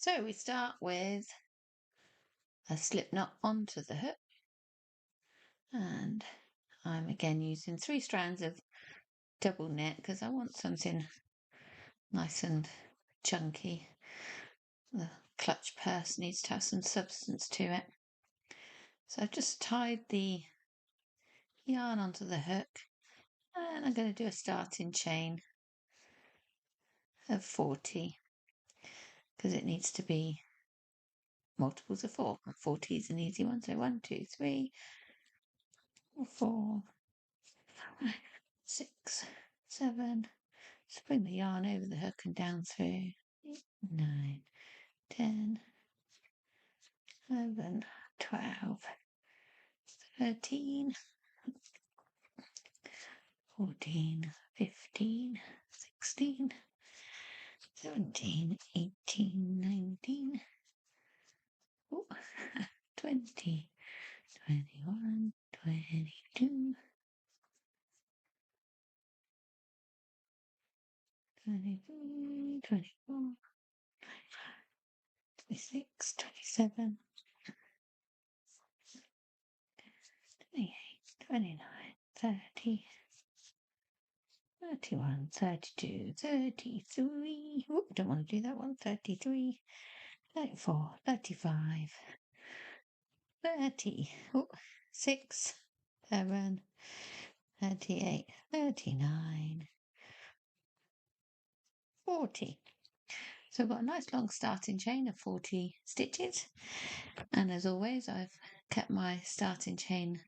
So we start with a slip knot onto the hook, and I'm again using 3 strands of double knit because I want something nice and chunky. The clutch purse needs to have some substance to it. So I've just tied the yarn onto the hook, and I'm going to do a starting chain of 40 because it needs to be multiples of 4. 40 is an easy one. So 1, 2, 3, 4, 5, 6, 7. Just bring the yarn over the hook and down through 9, 10, 11, 12, 13, 14, 15, 16, 17, 18, 19, 20, 21, 22, 23, 24, 26, 27, 28, 29, 30, 31, 32, 33. Whoop, don't want to do that one. 33, 34, 35, 30, 6, 7, 38, 39, 40. So I've got a nice long starting chain of 40 stitches. And as always, I've kept my starting chain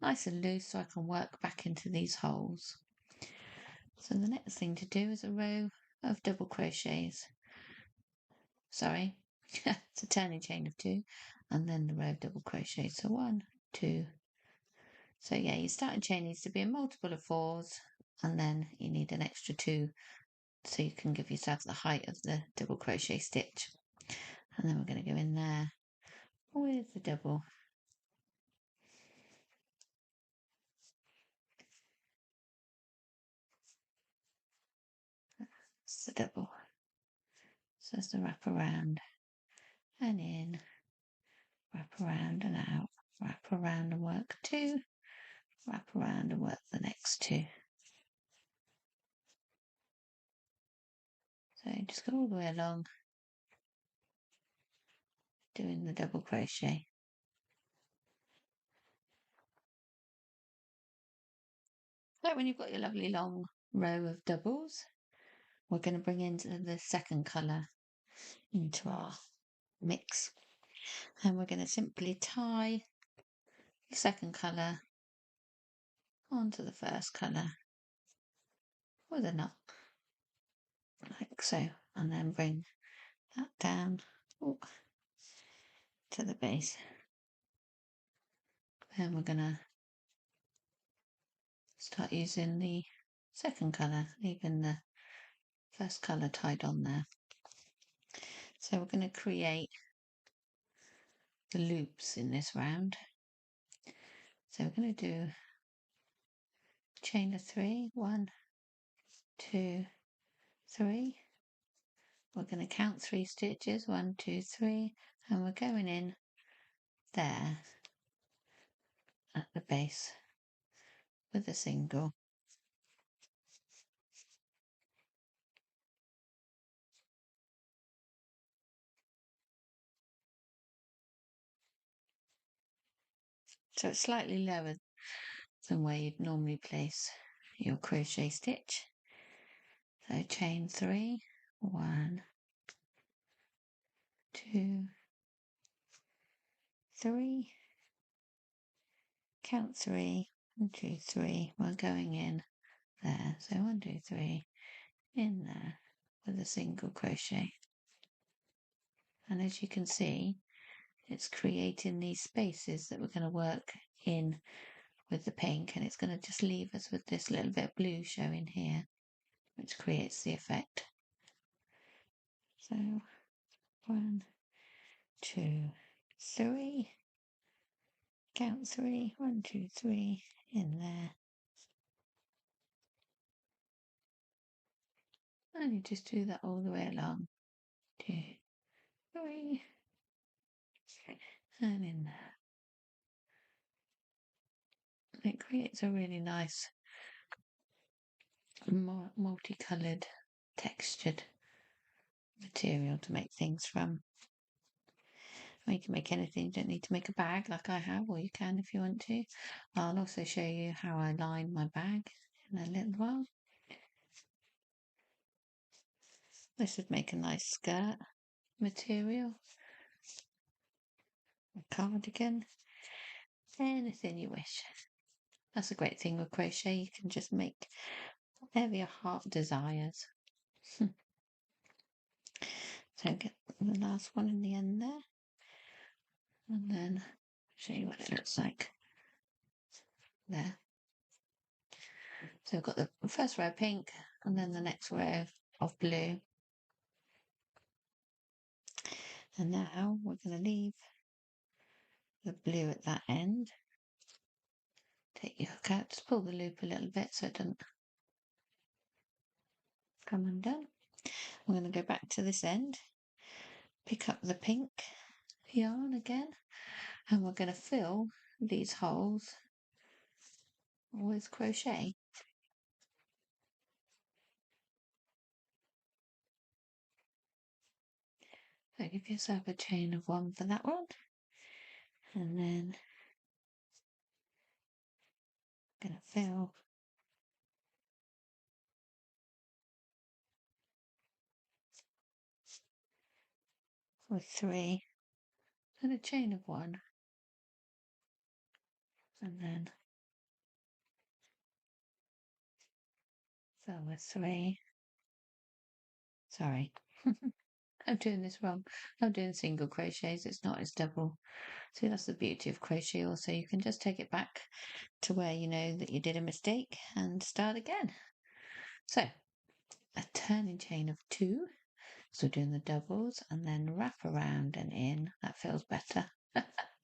nice and loose so I can work back into these holes. So the next thing to do is a row of double crochets. Sorry, it's a turning chain of 2, and then the row of double crochets. So 1, 2. So yeah, your starting chain needs to be a multiple of 4s, and then you need an extra 2 so you can give yourself the height of the double crochet stitch. And then we're going to go in there with the double. It's the double. So it's the wrap around and in, wrap around and out, wrap around and work 2, wrap around and work the next 2. So just go all the way along doing the double crochet. So when you've got your lovely long row of doubles, we're going to bring into the second colour into our mix, and we're going to simply tie the second colour onto the first colour with a knot, like so, and then bring that down to the base. Then we're going to start using the second colour, leaving the first colour tied on there. So we're going to create the loops in this round. So we're going to do chain of 3, 1, 2, 3. We're going to count 3 stitches, 1, 2, 3, and we're going in there at the base with a single. So it's slightly lower than where you'd normally place your crochet stitch. So chain 3, 1, 2, 3, count 3, 1, 2, 3. We're going in there. So 1, 2, 3 in there with a single crochet. And as you can see, it's creating these spaces that we're going to work in with the pink, and it's going to just leave us with this little bit of blue showing here, which creates the effect. So 1, 2, 3, count 3, 1, 2, 3 in there, and you just do that all the way along. 2, 3, and in there. It creates a really nice multicoloured textured material to make things from. You can make anything, you don't need to make a bag like I have, or you can if you want to. I'll also show you how I line my bag in a little while. This would make a nice skirt material, a cardigan, anything you wish. That's a great thing with crochet, you can just make whatever your heart desires. So get the last one in the end there, and then show you what it looks like there. So I've got the first row pink, and then the next row of blue. And now we're going to leave the blue at that end. Take your hook out, just pull the loop a little bit so it doesn't come undone. I'm going to go back to this end, pick up the pink yarn again, and we're going to fill these holes with crochet. So give yourself a chain of 1 for that one, and then I'm going to fill with 3 and a chain of 1, and then fill with 3. Sorry, I'm doing this wrong. I'm doing single crochets, it's not as double. See, that's the beauty of crochet also. You can just take it back to where you know that you did a mistake and start again. So, a turning chain of 2. So doing the doubles and then wrap around and in. That feels better.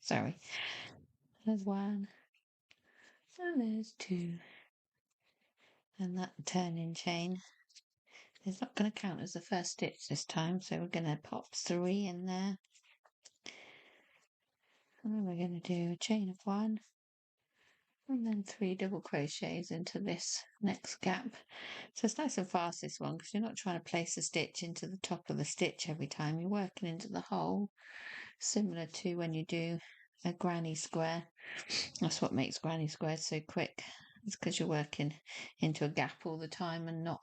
Sorry. There's 1. And there's 2. And that turning chain is not going to count as the first stitch this time. So we're going to pop 3 in there. And then we're going to do a chain of 1. And then 3 double crochets into this next gap. So it's nice and fast, this one, because you're not trying to place a stitch into the top of the stitch every time. You're working into the hole, similar to when you do a granny square. That's what makes granny squares so quick. It's because you're working into a gap all the time and not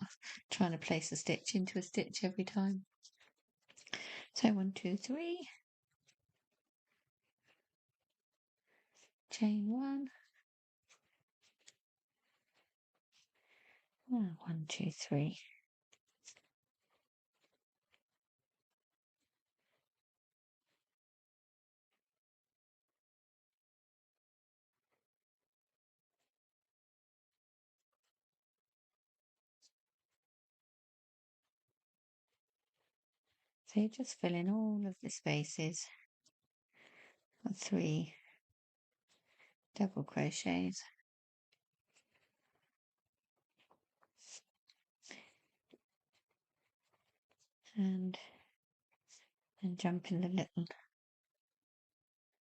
trying to place a stitch into a stitch every time. So 1, 2, 3. Chain 1. 1, 2, 3. So you just fill in all of the spaces with 3 double crochets. And then jump in the little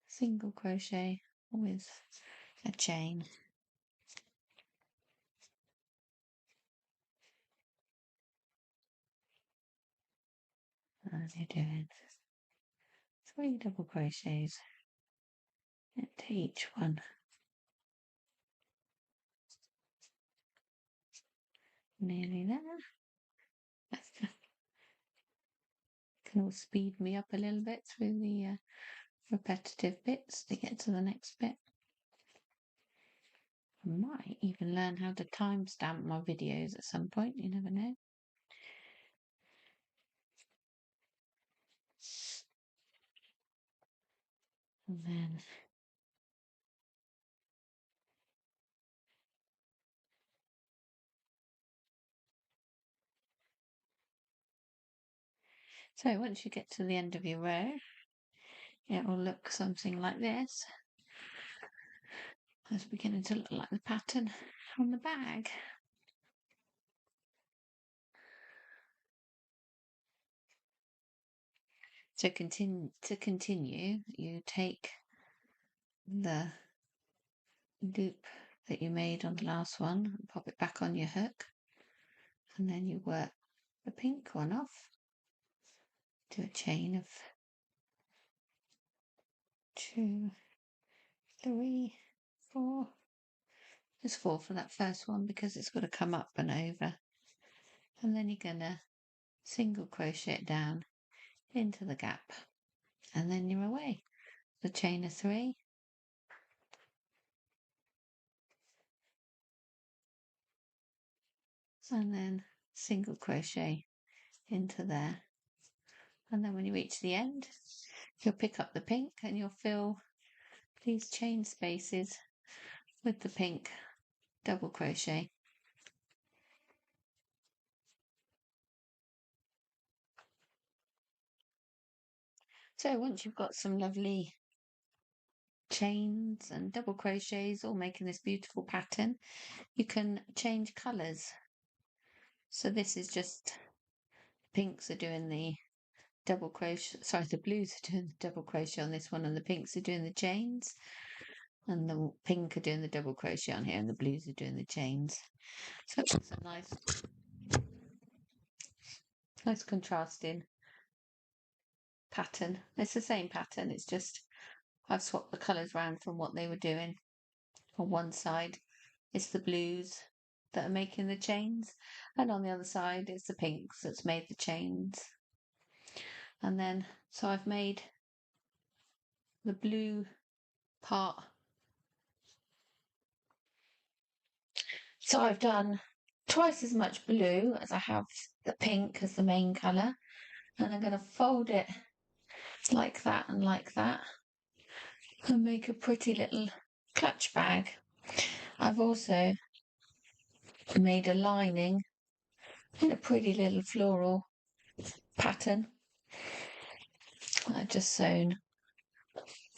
single crochet with a chain. And you're doing 3 double crochets into each one. Nearly there. Can all speed me up a little bit through the repetitive bits to get to the next bit. I might even learn how to timestamp my videos at some point, you never know. And then so once you get to the end of your row, it will look something like this. It's beginning to look like the pattern on the bag. So to continue, you take the loop that you made on the last one and pop it back on your hook, and then you work the pink one off. Do a chain of 2, 3, 4. Just 4 for that first one because it's got to come up and over. And then you're gonna single crochet it down into the gap, and then you're away. The chain of 3, and then single crochet into there. And then when you reach the end, you'll pick up the pink and you'll fill these chain spaces with the pink double crochet. So once you've got some lovely chains and double crochets all making this beautiful pattern, you can change colours. So this is just pinks are doing the double crochet, sorry, the blues are doing the double crochet on this one, and the pinks are doing the chains, and the pink are doing the double crochet on here, and the blues are doing the chains. So it's a nice contrasting pattern. It's the same pattern, it's just I've swapped the colours around from what they were doing. On one side it's the blues that are making the chains, and on the other side it's the pinks that's made the chains. And then so I've made the blue part, so I've done twice as much blue as I have the pink as the main colour, and I'm going to fold it like that and make a pretty little clutch bag. I've also made a lining in a pretty little floral pattern. I've just sewn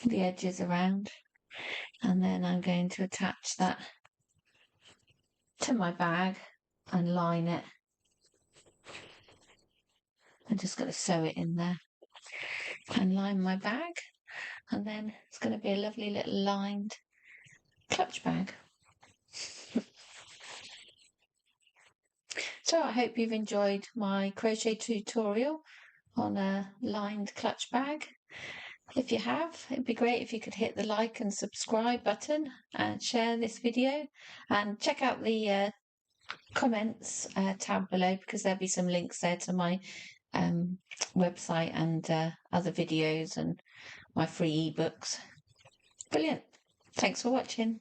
the edges around, and then I'm going to attach that to my bag and line it. I'm just going to sew it in there and line my bag, and then it's going to be a lovely little lined clutch bag. So I hope you've enjoyed my crochet tutorial on a lined clutch bag. If you have, it'd be great if you could hit the like and subscribe button and share this video, and check out the comments tab below, because there'll be some links there to my website and other videos and my free ebooks. Brilliant. Thanks for watching.